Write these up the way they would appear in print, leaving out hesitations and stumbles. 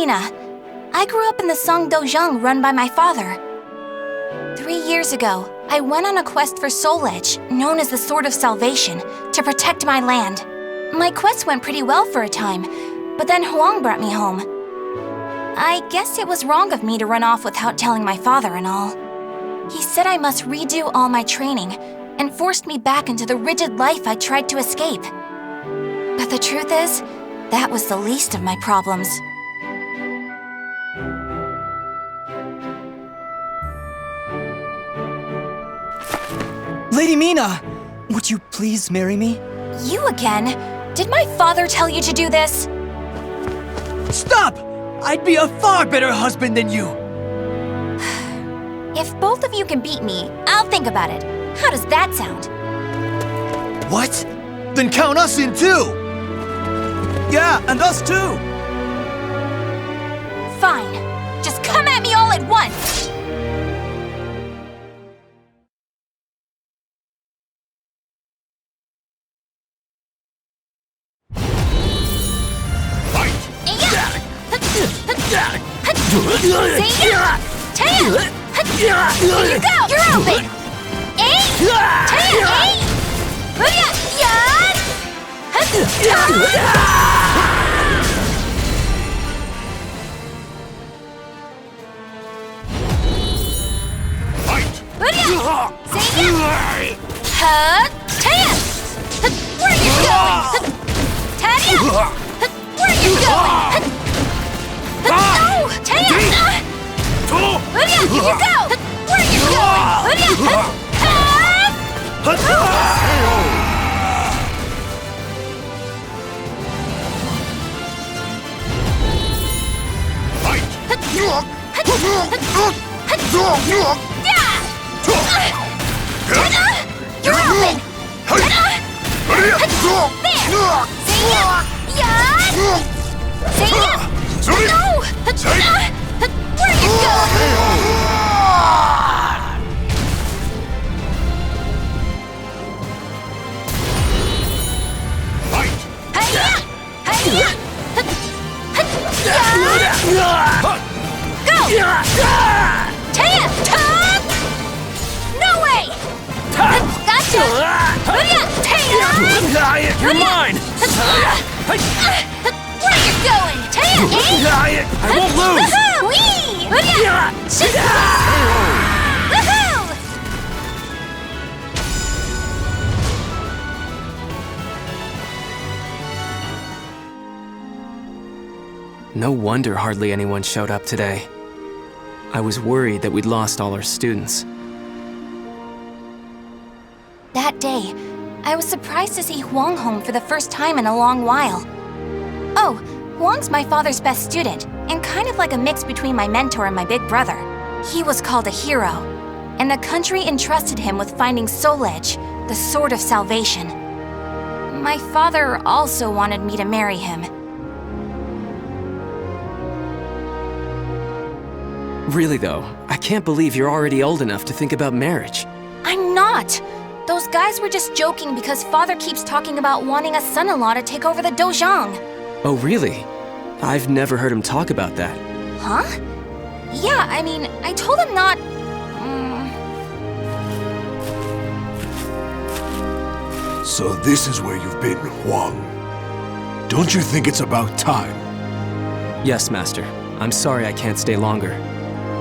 Mina. I grew up in the Song Dojang run by my father. 3 years ago, I went on a quest for Soul Edge, known as the Sword of Salvation, to protect my land. My quest went pretty well for a time, but then Huang brought me home. I guess it was wrong of me to run off without telling my father and all. He said I must redo all my training and forced me back into the rigid life I tried to escape. But the truth is, that was the least of my problems. Lady Mina! Would you please marry me? You again? Did my father tell you to do this? Stop! I'd be a far better husband than you! If both of you can beat me, I'll think about it. How does that sound? What? Then count us in too! Yeah, and us too! Fine. Just come at me all at once! Sehingga! Taya! Here you go! You're open! Taya! Hooya! Yan! Hooya! Sehingga! Taya! Where are you going? Taya! Where are you going? No! Taya! Hooya! Here you go! Where are you going? You're open! There! Sehingga! No! Where are you going? Go! Taya! No way! Gotcha! Taya! You're mine! Where are you going? Taya, I won't lose! Wee! No wonder hardly anyone showed up today. I was worried that we'd lost all our students. That day, I was surprised to see Huang home for the first time in a long while. Oh, Huang's my father's best student, and kind of like a mix between my mentor and my big brother. He was called a hero, and the country entrusted him with finding Soul Edge, the Sword of Salvation. My father also wanted me to marry him. Really though, I can't believe you're already old enough to think about marriage. I'm not! Those guys were just joking because father keeps talking about wanting a son-in-law to take over the Dojang. Oh really? I've never heard him talk about that. Huh? Yeah, I mean, I told him not... So this is where you've been, Huang. Don't you think it's about time? Yes, Master. I'm sorry I can't stay longer.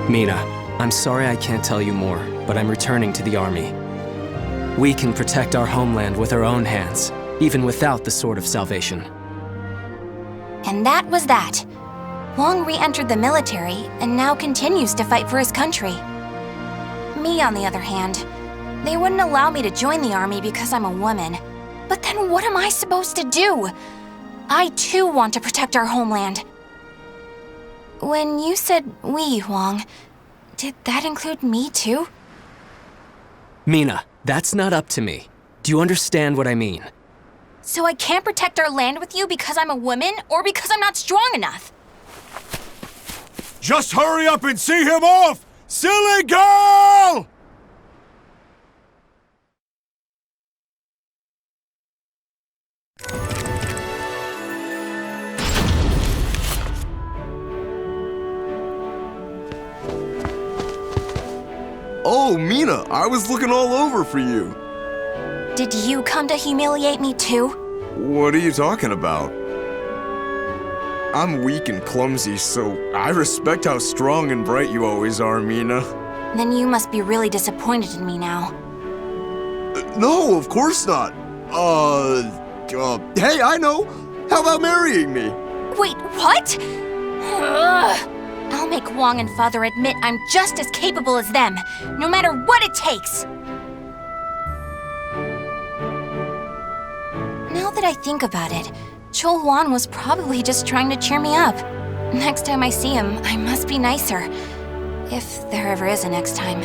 Mina, I'm sorry I can't tell you more, but I'm returning to the army. We can protect our homeland with our own hands, even without the Sword of Salvation. And that was that. Huang re-entered the military and now continues to fight for his country. Me, on the other hand, they wouldn't allow me to join the army because I'm a woman. But then what am I supposed to do? I too want to protect our homeland. When you said we, Huang, did that include me too? Mina, that's not up to me. Do you understand what I mean? So I can't protect our land with you because I'm a woman or because I'm not strong enough? Just hurry up and see him off! Silly girl! Oh, Mina, I was looking all over for you. Did you come to humiliate me too? What are you talking about? I'm weak and clumsy, so I respect how strong and bright you always are, Mina. Then you must be really disappointed in me now. No, of course not. Hey, I know. How about marrying me? Wait, what? Ugh. I'll make Wong and Father admit I'm just as capable as them, no matter what it takes. Now that I think about it, Chol Wan was probably just trying to cheer me up. Next time I see him, I must be nicer. If there ever is a next time.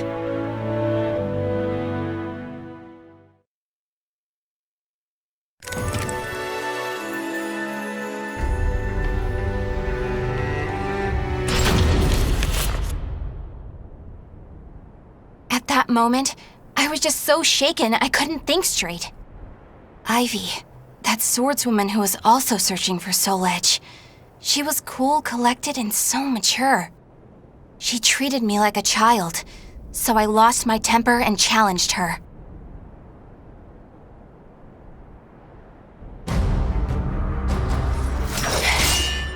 At that moment, I was just so shaken I couldn't think straight. Ivy, that swordswoman who was also searching for Soul Edge. She was cool, collected, and so mature. She treated me like a child, so I lost my temper and challenged her.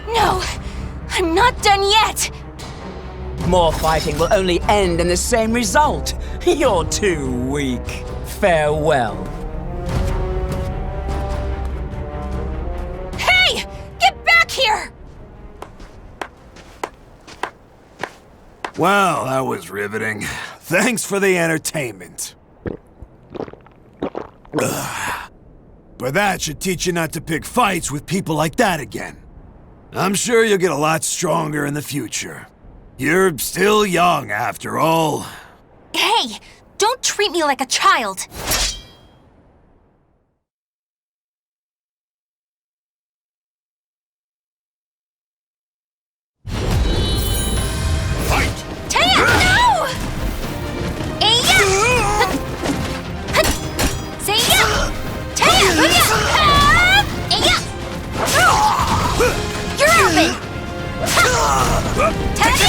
No! I'm not done yet! More fighting will only end in the same result. You're too weak. Farewell. Hey! Get back here! Well, that was riveting. Thanks for the entertainment. Ugh. But that should teach you not to pick fights with people like that again. I'm sure you'll get a lot stronger in the future. You're still young, after all. Hey! Don't treat me like a child! Taya, no! Eya! Sehingga! Taya, Eya! Eya! You're open! Taya!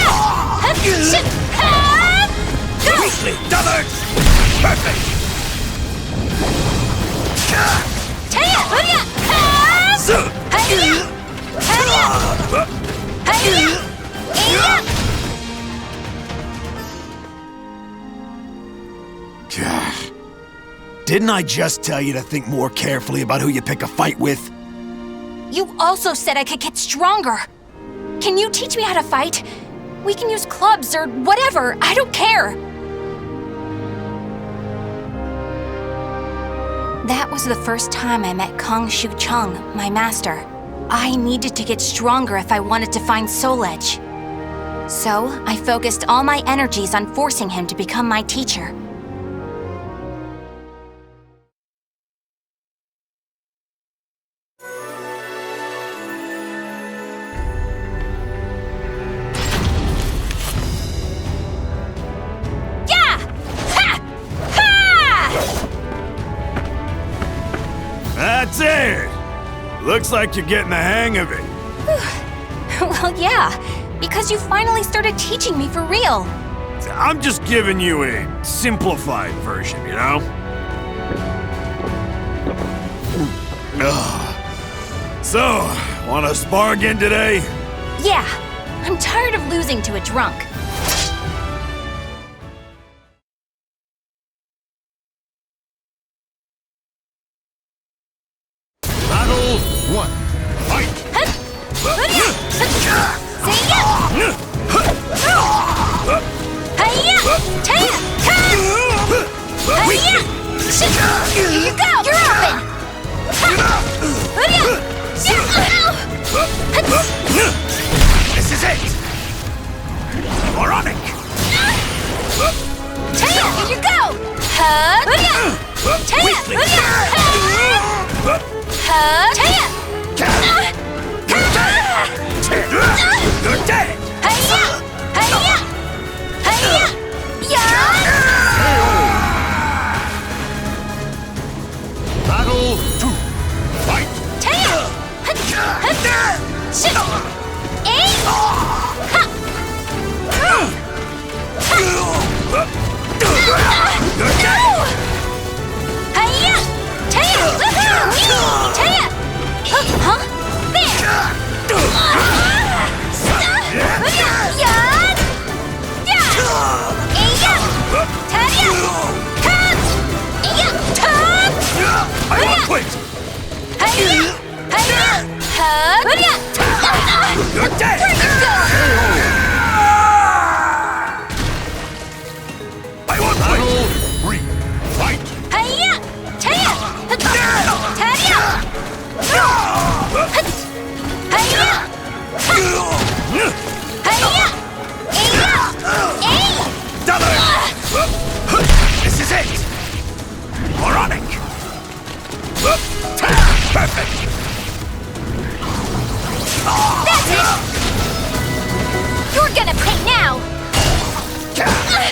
Go! Weakly doubled! Perfect! Taya, Eya! Eya! Didn't I just tell you to think more carefully about who you pick a fight with? You also said I could get stronger. Can you teach me how to fight? We can use clubs or whatever, I don't care. That was the first time I met Kong Shu Chung, my master. I needed to get stronger if I wanted to find Soul Edge. So, I focused all my energies on forcing him to become my teacher. That's it! Looks like you're getting the hang of it. Well, yeah, because you finally started teaching me for real. I'm just giving you a simplified version, you know? So, wanna spar again today? Yeah, I'm tired of losing to a drunk. Battle 1. Fight! Here you go! You're open! This is it! Good day! I want Battle 3. Fight! This is it! Moronic! Perfect! That's it! You're gonna pay now! Good day!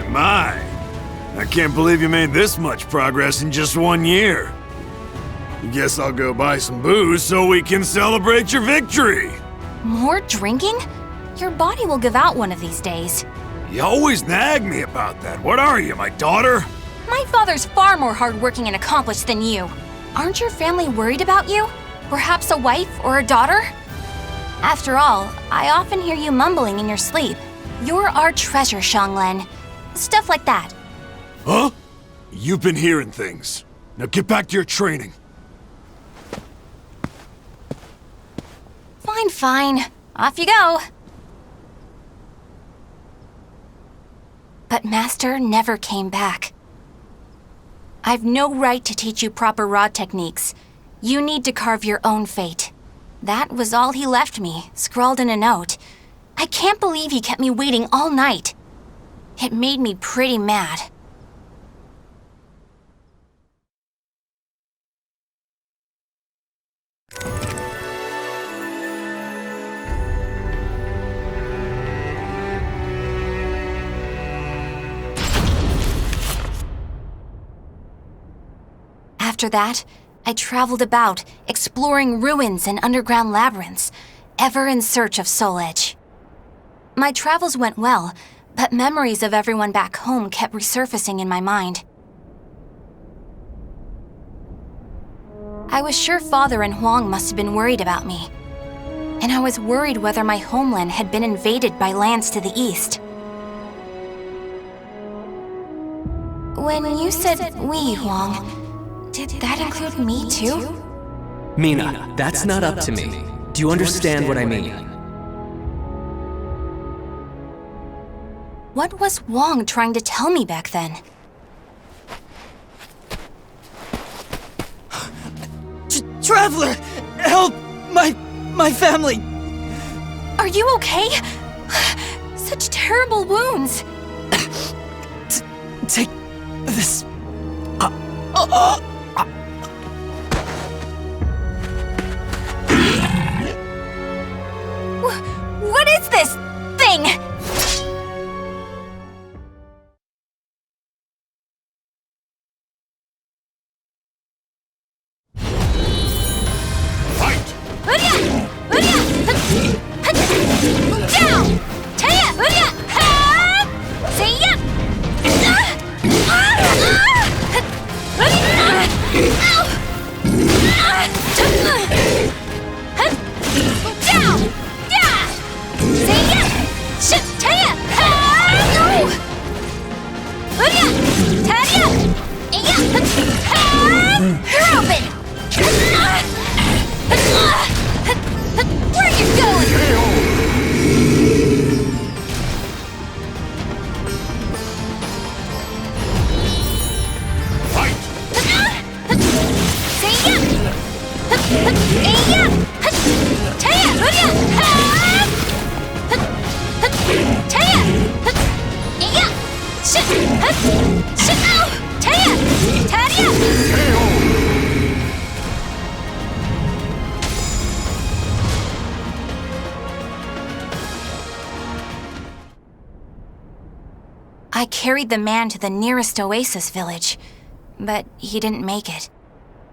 My. I can't believe you made this much progress in just 1 year. Guess I'll go buy some booze so we can celebrate your victory. More drinking? Your body will give out one of these days. You always nag me about that. What are you, my daughter? My father's far more hardworking and accomplished than you. Aren't your family worried about you? Perhaps a wife or a daughter? After all, I often hear you mumbling in your sleep. You're our treasure, Seong. Stuff like that. Huh? You've been hearing things. Now get back to your training. Fine. Off you go. But Master never came back. I've no right to teach you proper rod techniques. You need to carve your own fate. That was all he left me, scrawled in a note. I can't believe he kept me waiting all night. It made me pretty mad. After that, I traveled about, exploring ruins and underground labyrinths, ever in search of Soul Edge. My travels went well, but memories of everyone back home kept resurfacing in my mind. I was sure Father and Huang must have been worried about me. And I was worried whether my homeland had been invaded by lands to the east. When you said we, Huang, did that include me too? Mina, that's not up to me. Do you understand what I mean? What was Huang trying to tell me back then? Traveler! Help! My family! Are you okay? Such terrible wounds. Take this. What is this thing? Where are you going? I carried the man to the nearest oasis village, but he didn't make it.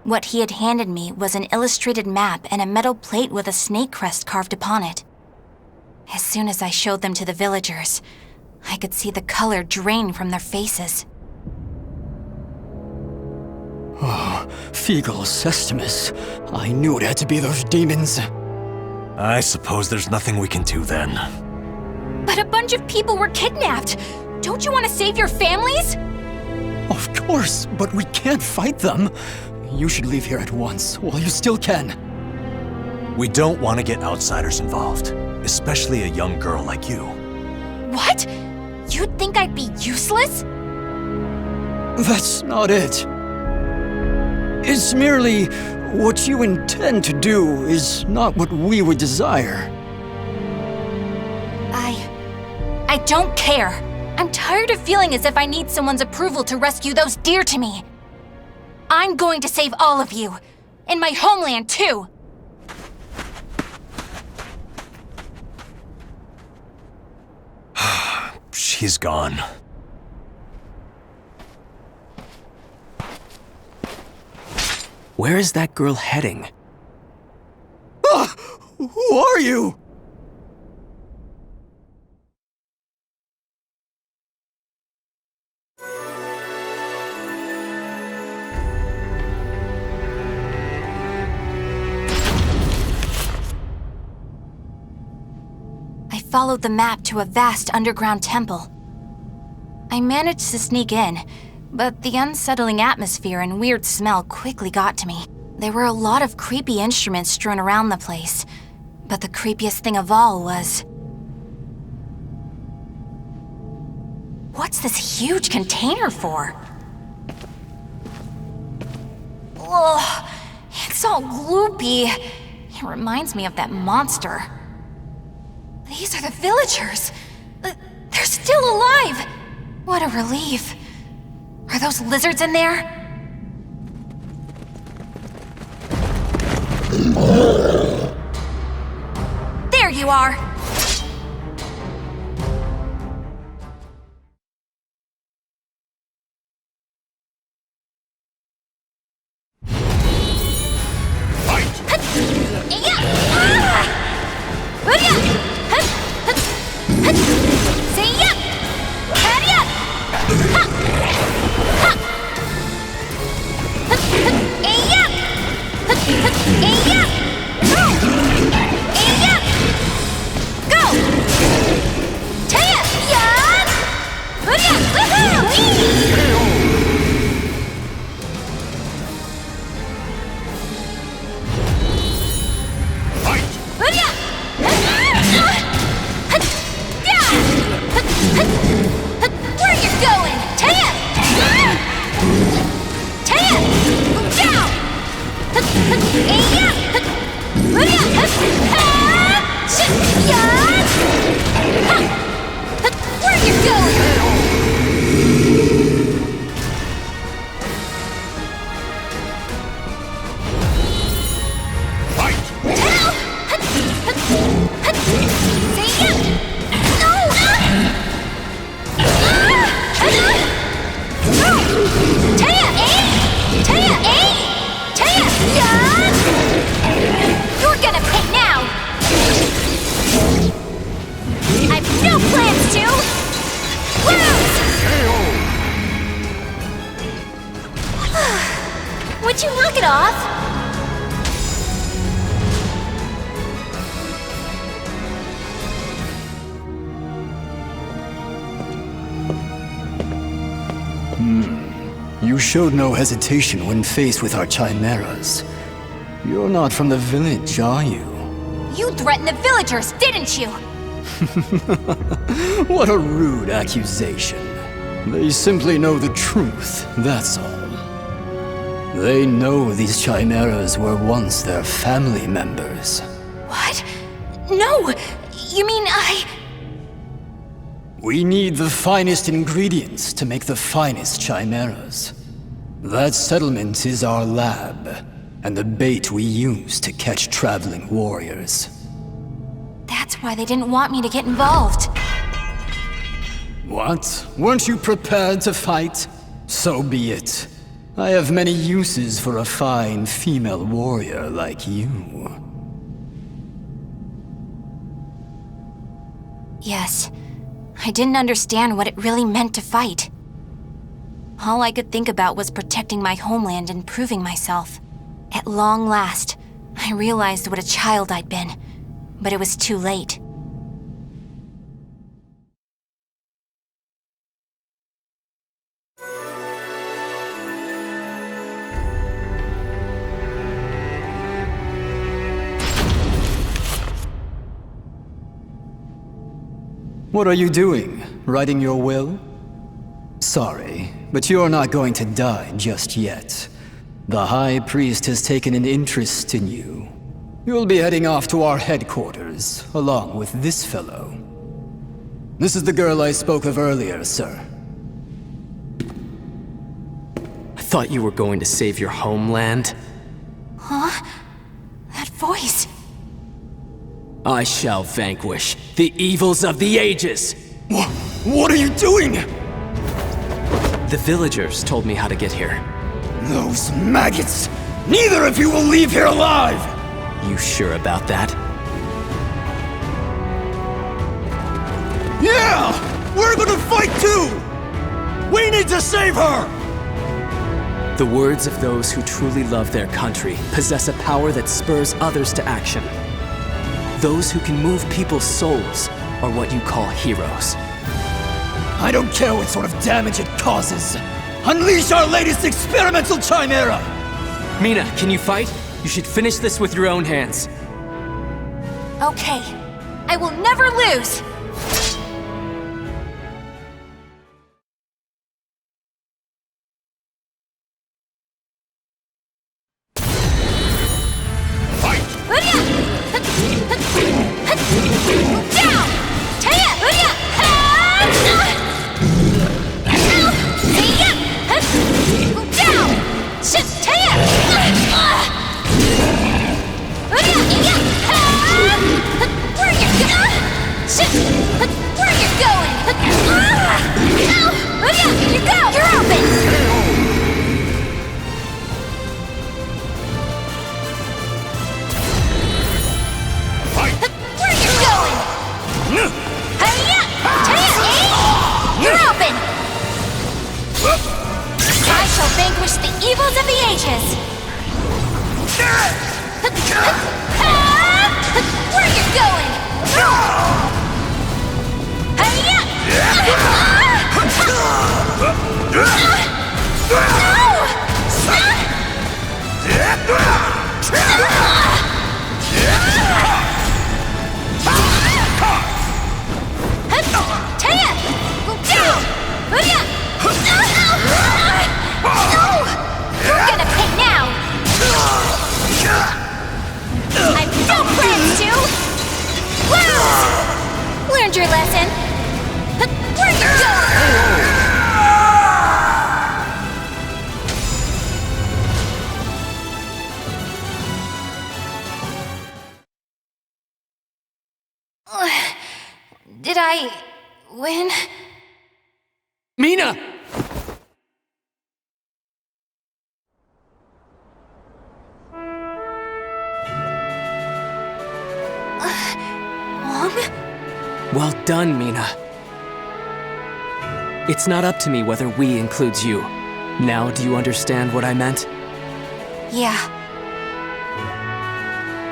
What he had handed me was an illustrated map and a metal plate with a snake crest carved upon it. As soon as I showed them to the villagers, I could see the color drain from their faces. Oh, Feegle Sestimus. I knew it had to be those demons. I suppose there's nothing we can do then. But a bunch of people were kidnapped! Don't you want to save your families? Of course, but we can't fight them. You should leave here at once, while you still can. We don't want to get outsiders involved, especially a young girl like you. What? You'd think I'd be useless? That's not it. It's merely what you intend to do is not what we would desire. I don't care. I'm tired of feeling as if I need someone's approval to rescue those dear to me. I'm going to save all of you. And my homeland, too. She's gone. Where is that girl heading? Ah! Who are you? I followed the map to a vast underground temple. I managed to sneak in, but the unsettling atmosphere and weird smell quickly got to me. There were a lot of creepy instruments strewn around the place, but the creepiest thing of all was... What's this huge container for? Ugh, it's all gloopy. It reminds me of that monster. These are the villagers. They're still alive. What a relief. Are those lizards in there? There you are! Would you knock it off? You showed no hesitation when faced with our chimeras. You're not from the village, are you? You threatened the villagers, didn't you? What a rude accusation. They simply know the truth, that's all. They know these chimeras were once their family members. What? No! You mean We need the finest ingredients to make the finest chimeras. That settlement is our lab, and the bait we use to catch traveling warriors. That's why they didn't want me to get involved. What? Weren't you prepared to fight? So be it. I have many uses for a fine female warrior like you. Yes, I didn't understand what it really meant to fight. All I could think about was protecting my homeland and proving myself. At long last, I realized what a child I'd been, but it was too late. What are you doing? Writing your will? Sorry, but you're not going to die just yet. The High Priest has taken an interest in you. You'll be heading off to our headquarters, along with this fellow. This is the girl I spoke of earlier, sir. I thought you were going to save your homeland. Huh? That voice. I shall vanquish the evils of the ages! What are you doing? The villagers told me how to get here. Those maggots! Neither of you will leave here alive! You sure about that? Yeah! We're gonna fight too! We need to save her! The words of those who truly love their country possess a power that spurs others to action. Those who can move people's souls are what you call heroes. I don't care what sort of damage it causes. Unleash our latest experimental chimera! Mina, can you fight? You should finish this with your own hands. Okay, I will never lose! Learned your lesson. Where you going? Did I win? Mina! Well done, Mina. It's not up to me whether we includes you. Now, do you understand what I meant? Yeah.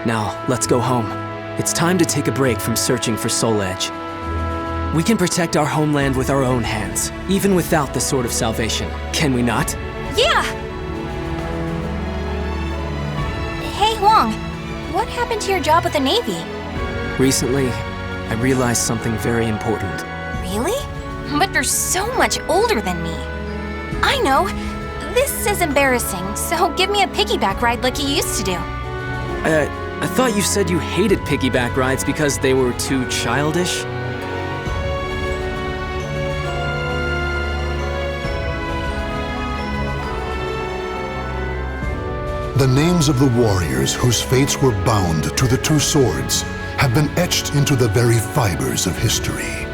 Now, let's go home. It's time to take a break from searching for Soul Edge. We can protect our homeland with our own hands, even without the Sword of Salvation. Can we not? Yeah! Hey, Huang. What happened to your job with the Navy? Recently, I realized something very important. Really? But you're so much older than me. I know. This is embarrassing, so give me a piggyback ride like you used to do. I thought you said you hated piggyback rides because they were too childish? The names of the warriors whose fates were bound to the two swords have been etched into the very fibers of history.